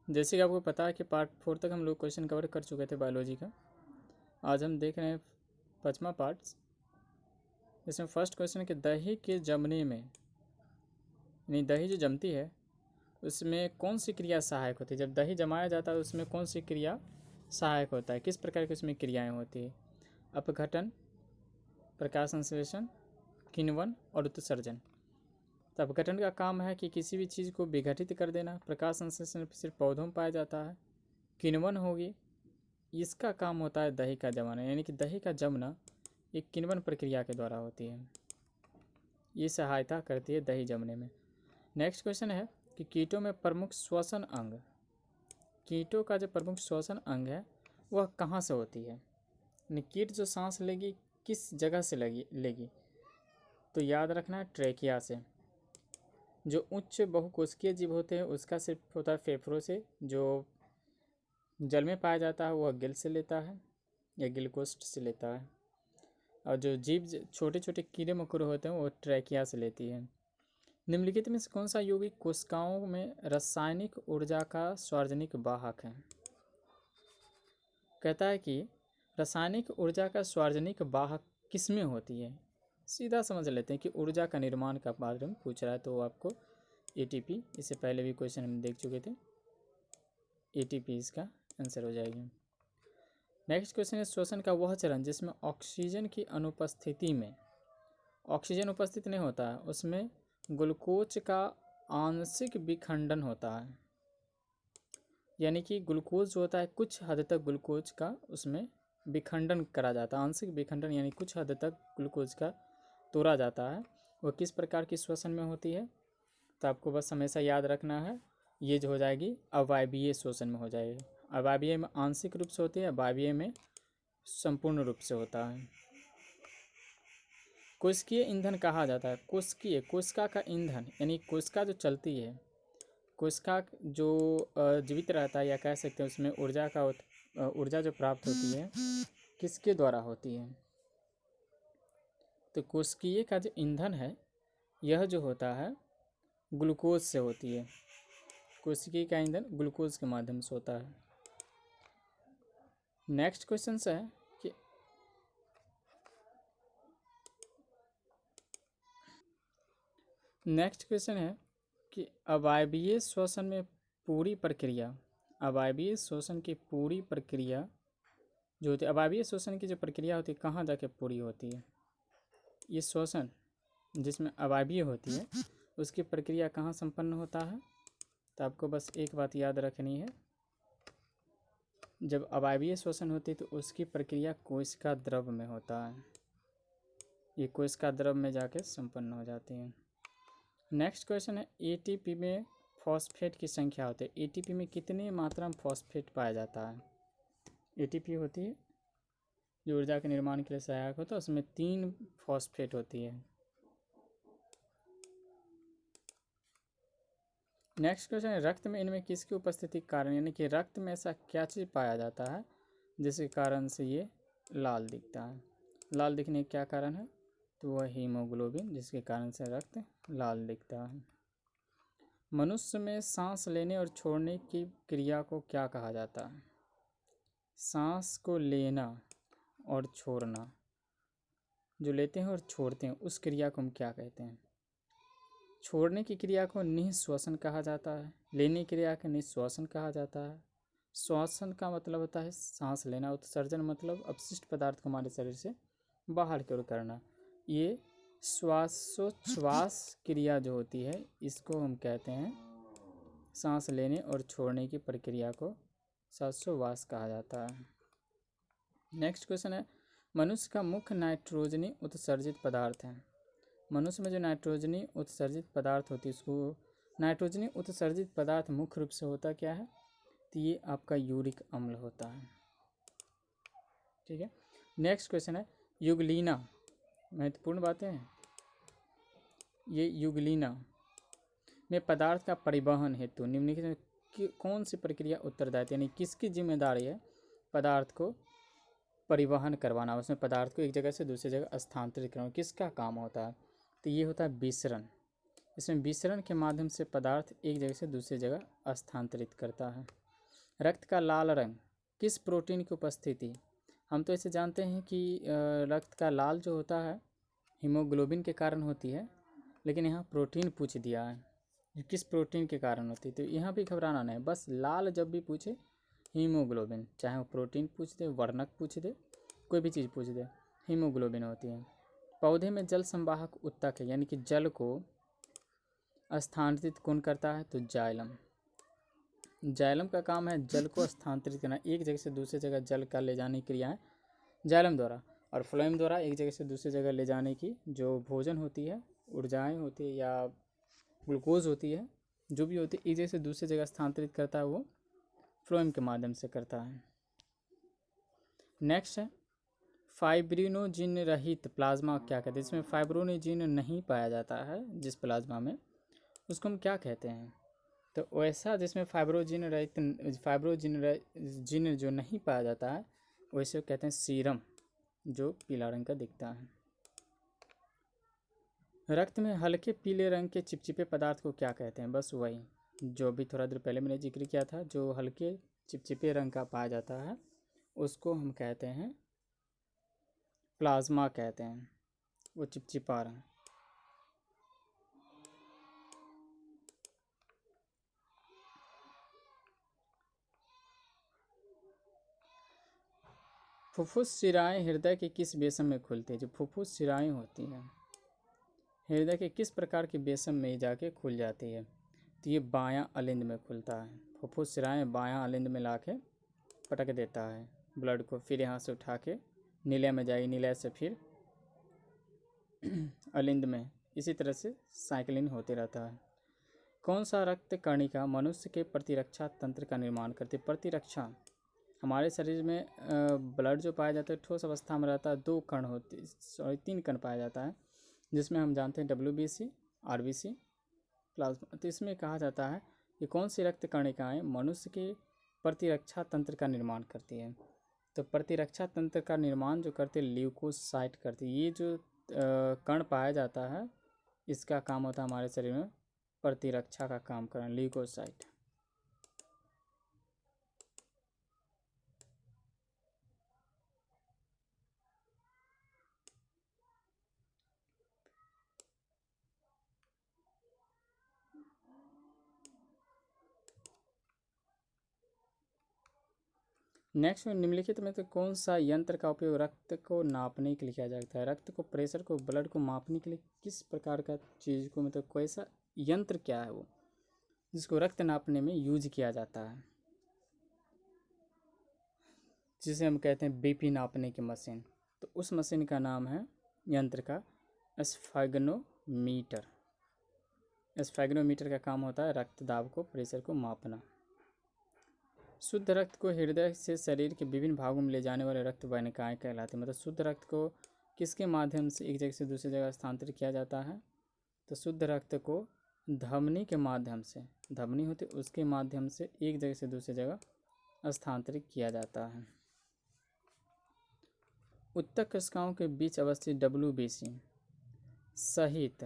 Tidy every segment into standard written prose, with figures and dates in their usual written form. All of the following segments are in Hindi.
जैसे कि आपको पता है कि पार्ट 4 तक हम लोग क्वेश्चन कवर कर चुके थे बायोलॉजी का। आज हम देख रहे हैं 5वां पार्ट। इसमें फर्स्ट क्वेश्चन है कि दही के जमने में, यानी दही जो जमती है उसमें कौन सी क्रिया सहायक होती है। जब दही जमाया जाता है उसमें कौन सी क्रिया सहायक होता है, किस प्रकार की उसमें क्रियाएँ होती है। अपघटन, प्रकाश संश्लेषण, किण्वन और उत्सर्जन। तो अपघटन का काम है कि किसी भी चीज़ को विघटित कर देना। प्रकाश संश्लेषण सिर्फ पौधों में पाया जाता है। किण्वन होगी, इसका काम होता है दही का जमाना, यानी कि दही का जमना एक किण्वन प्रक्रिया के द्वारा होती है। ये सहायता करती है दही जमने में। नेक्स्ट क्वेश्चन है कि कीटों में प्रमुख श्वसन अंग, कीटों का जो प्रमुख श्वसन अंग है वह कहाँ से होती है। यानी कीट जो सांस लेगी किस जगह से लेगी, तो याद रखना है ट्रेकिया से। जो उच्च बहुकोशिकीय जीव होते हैं उसका सिर्फ होता है फेफड़ों से, जो जल में पाया जाता है वह गिल से लेता है या गिल कोष्ठ से लेता है, और जो जीव छोटे छोटे कीड़े मकोड़े होते हैं वो ट्रैकिया से लेती है। निम्नलिखित में से कौन सा यौगिक कोशिकाओं में रासायनिक ऊर्जा का सार्वजनिक वाहक है। कहता है कि रासायनिक ऊर्जा का सार्वजनिक वाहक किसमें होती है। सीधा समझ लेते हैं कि ऊर्जा का निर्माण का बारे में पूछ रहा है, तो आपको एटीपी, इससे पहले भी क्वेश्चन हम देख चुके थे, एटीपी इसका आंसर हो जाएगी। नेक्स्ट क्वेश्चन है श्वसन का वह चरण जिसमें ऑक्सीजन की अनुपस्थिति में, ऑक्सीजन उपस्थित नहीं होता है, उसमें ग्लूकोज का आंशिक विखंडन होता है। यानी कि ग्लूकोज जो होता है कुछ हद तक ग्लूकोज का उसमें विखंडन करा जाता है। आंशिक विखंडन यानी कुछ हद तक ग्लूकोज का तोड़ा जाता है। वह किस प्रकार की श्वसन में होती है, तो आपको बस हमेशा याद रखना है, ये जो हो जाएगी अवायवीय श्वसन में हो जाएगी। अवायवीय में आंशिक रूप से होती है, अवायवीय में संपूर्ण रूप से होता है। कोशिकीय ईंधन कहा जाता है, कोशिकीय, कोशिका का ईंधन, यानी कोशिका जो चलती है, कोशिका जो जीवित रहता है, या कह सकते हैं उसमें ऊर्जा जो प्राप्त होती है किसके द्वारा होती है, तो कोशिकीय का जो ईंधन है यह जो होता है ग्लूकोज से होती है। कोशिकीय का ईंधन ग्लूकोज के माध्यम से होता है। नेक्स्ट क्वेश्चन है कि नेक्स्ट क्वेश्चन है कि अवायवीय श्वसन में पूरी प्रक्रिया, अवायवीय श्वसन की पूरी प्रक्रिया जो होती है, अवायवीय श्वसन की जो प्रक्रिया होती है कहाँ जाके पूरी होती है। ये श्वसन जिसमें अवायवीय होती है उसकी प्रक्रिया कहाँ संपन्न होता है, तो आपको बस एक बात याद रखनी है, जब अवायवीय श्वसन होती है तो उसकी प्रक्रिया कोशिका द्रव में होता है। ये कोशिका द्रव में जाके संपन्न हो जाती है। नेक्स्ट क्वेश्चन है एटीपी में फॉस्फेट की संख्या होती है। एटीपी में कितनी मात्रा में फॉस्फेट पाया जाता है। एटीपी होती है जो ऊर्जा के निर्माण के लिए सहायक होता है, उसमें 3 फॉस्फेट होती है। नेक्स्ट क्वेश्चन है रक्त में इनमें किसकी उपस्थिति के कारण, यानी कि रक्त में ऐसा क्या चीज़ पाया जाता है जिसके कारण से ये लाल दिखता है। लाल दिखने का क्या कारण है, तो वह हीमोग्लोबिन, जिसके कारण से रक्त लाल दिखता है। मनुष्य में सांस लेने और छोड़ने की क्रिया को क्या कहा जाता है। सांस को लेना और छोड़ना, जो लेते हैं और छोड़ते हैं उस क्रिया को हम क्या कहते हैं। छोड़ने की क्रिया को निःश्वसन कहा जाता है, लेने की क्रिया को निःश्वसन कहा जाता है। श्वसन का मतलब होता है सांस लेना, उत्सर्जन मतलब अपशिष्ट पदार्थ को हमारे शरीर से बाहर की ओर करना। ये श्वासोच्छ्वास क्रिया जो होती है इसको हम कहते हैं, सांस लेने और छोड़ने की प्रक्रिया को श्वासोच्छ्वास कहा जाता है। नेक्स्ट क्वेश्चन है मनुष्य का मुख्य नाइट्रोजनी उत्सर्जित पदार्थ है। मनुष्य में जो नाइट्रोजनी उत्सर्जित पदार्थ होती है उसको, नाइट्रोजनी उत्सर्जित पदार्थ मुख्य रूप से होता क्या है, तो ये आपका यूरिक अम्ल होता है। ठीक है। नेक्स्ट क्वेश्चन है युगलीना, महत्वपूर्ण बातें हैं। ये युगलीना में पदार्थ का परिवहन हेतु निम्नलिखित में कौन सी प्रक्रिया उत्तरदायी, यानी किसकी जिम्मेदारी है पदार्थ को परिवहन करवाना, उसमें पदार्थ को एक जगह से दूसरी जगह स्थानांतरित करना किसका काम होता है, तो ये होता है विसरण। इसमें विसरण के माध्यम से पदार्थ एक जगह से दूसरी जगह स्थानांतरित करता है। रक्त का लाल रंग किस प्रोटीन की उपस्थिति? हम तो इसे जानते हैं कि रक्त का लाल जो होता है हीमोग्लोबिन के कारण होती है, लेकिन यहाँ प्रोटीन पूछ दिया है किस प्रोटीन के कारण होती है, तो यहाँ भी घबराना नहीं, बस लाल जब भी पूछे हीमोग्लोबिन, चाहे वो प्रोटीन पूछ दे, वर्णक पूछ दे, कोई भी चीज़ पूछ दे, हीमोग्लोबिन होती है। पौधे में जल संवाहक उत्तक है, यानी कि जल को स्थानांतरित कौन करता है? तो जाइलम। जाइलम का काम है जल को स्थानांतरित करना, एक जगह से दूसरी जगह जल का ले जाने की क्रिया है जाइलम द्वारा, और फ्लोएम द्वारा एक जगह से दूसरी जगह ले जाने की जो भोजन होती है, ऊर्जाएं होती है या ग्लूकोज होती है, जो भी होती है, एक जगह से दूसरी जगह स्थानांतरित करता है वो फ्लोएम के माध्यम से करता है। नेक्स्ट है फाइब्रिनोजिन रहित प्लाज्मा क्या कहते हैं? इसमें फाइब्रिनोजिन नहीं पाया जाता है जिस प्लाज्मा में, उसको हम क्या कहते हैं? तो वैसा जिसमें फाइब्रोजिन जो नहीं पाया जाता है वैसे कहते हैं सीरम, जो पीला रंग का दिखता है। रक्त में हल्के पीले रंग के चिपचिपे पदार्थ को क्या कहते हैं? बस वही जो भी थोड़ा देर पहले मैंने जिक्र किया था, जो हल्के चिपचिपे रंग का पाया जाता है उसको हम कहते हैं प्लाज्मा कहते हैं, वो चिपचिपा रंग। फुफ्फुस शिराएँ हृदय के किस बेसम में खुलती है? जो फुफ्फुस शिराएँ होती हैं हृदय के किस प्रकार के बेसम में जाके खुल जाती है? तो ये बायां अलिंद में खुलता है। फुफ्फुस शिराएँ बायां अलिंद में लाके पटक देता है ब्लड को, फिर यहाँ से उठा के नीले में जाएगी, नीले से फिर अलिंद में, इसी तरह से साइकिलिंग होते रहता है। कौन सा रक्त कणिका मनुष्य के प्रतिरक्षा तंत्र का निर्माण करती है? प्रतिरक्षा हमारे शरीर में ब्लड जो पाया जाता है ठोस अवस्था में रहता है, 3 कण पाया जाता है, जिसमें हम जानते हैं WBC, RBC, प्लाज्मा। तो इसमें कहा जाता है कि कौन सी रक्त कणिकाएँ मनुष्य के प्रतिरक्षा तंत्र का निर्माण करती है? तो प्रतिरक्षा तंत्र का निर्माण जो करते हैं ल्यूकोसाइट करती है। ये जो कण पाया जाता है इसका काम होता है हमारे शरीर में प्रतिरक्षा का काम करना, ल्यूकोसाइट। नेक्स्ट में निम्नलिखित में तो कौन सा यंत्र का उपयोग रक्त को नापने के लिए किया जाता है? रक्त को, प्रेशर को, ब्लड को मापने के लिए किस प्रकार का चीज़ को, मतलब कैसा यंत्र क्या है वो जिसको रक्त नापने में यूज किया जाता है, जिसे हम कहते हैं BP नापने की मशीन? तो उस मशीन का नाम है, यंत्र का, स्फेग्नोमीटर। स्फेग्नोमीटर का काम होता है रक्त दाब को, प्रेशर को मापना। शुद्ध रक्त को हृदय से शरीर के विभिन्न भागों में ले जाने वाले रक्त वाहिकाएं कहलाती हैं। मतलब शुद्ध रक्त को किसके माध्यम से एक जगह से दूसरी जगह स्थानांतरित किया जाता है? तो शुद्ध रक्त को धमनी के माध्यम से, धमनी होती है उसके माध्यम से एक जगह से दूसरी जगह स्थानांतरित किया जाता है। उत्तक कोशिकाओं के बीच अवस्थित WBC सहित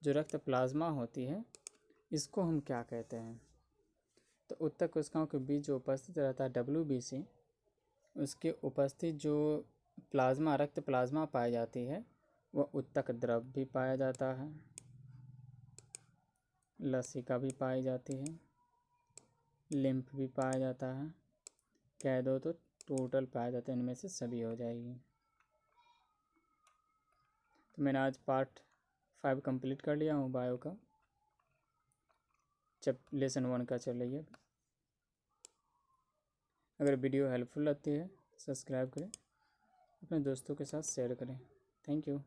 जो रक्त प्लाज्मा होती है इसको हम क्या कहते हैं? तो उत्तक कोशिकाओं के बीच जो उपस्थित रहता है WBC, उसके उपस्थित जो प्लाज्मा, रक्त प्लाज्मा पाई जाती है वह उत्तक द्रव भी पाया जाता है, लसिका भी पाई जाती है, लिम्फ भी पाया जाता है, कह दो तो टोटल पाया जाता है, इनमें से सभी हो जाएगी। तो मैंने आज पार्ट 5 कंप्लीट कर लिया हूँ बायो का, जब लेसन 1 का चल रही है। अगर वीडियो हेल्पफुल लगती है सब्सक्राइब करें, अपने दोस्तों के साथ शेयर करें। Thank you.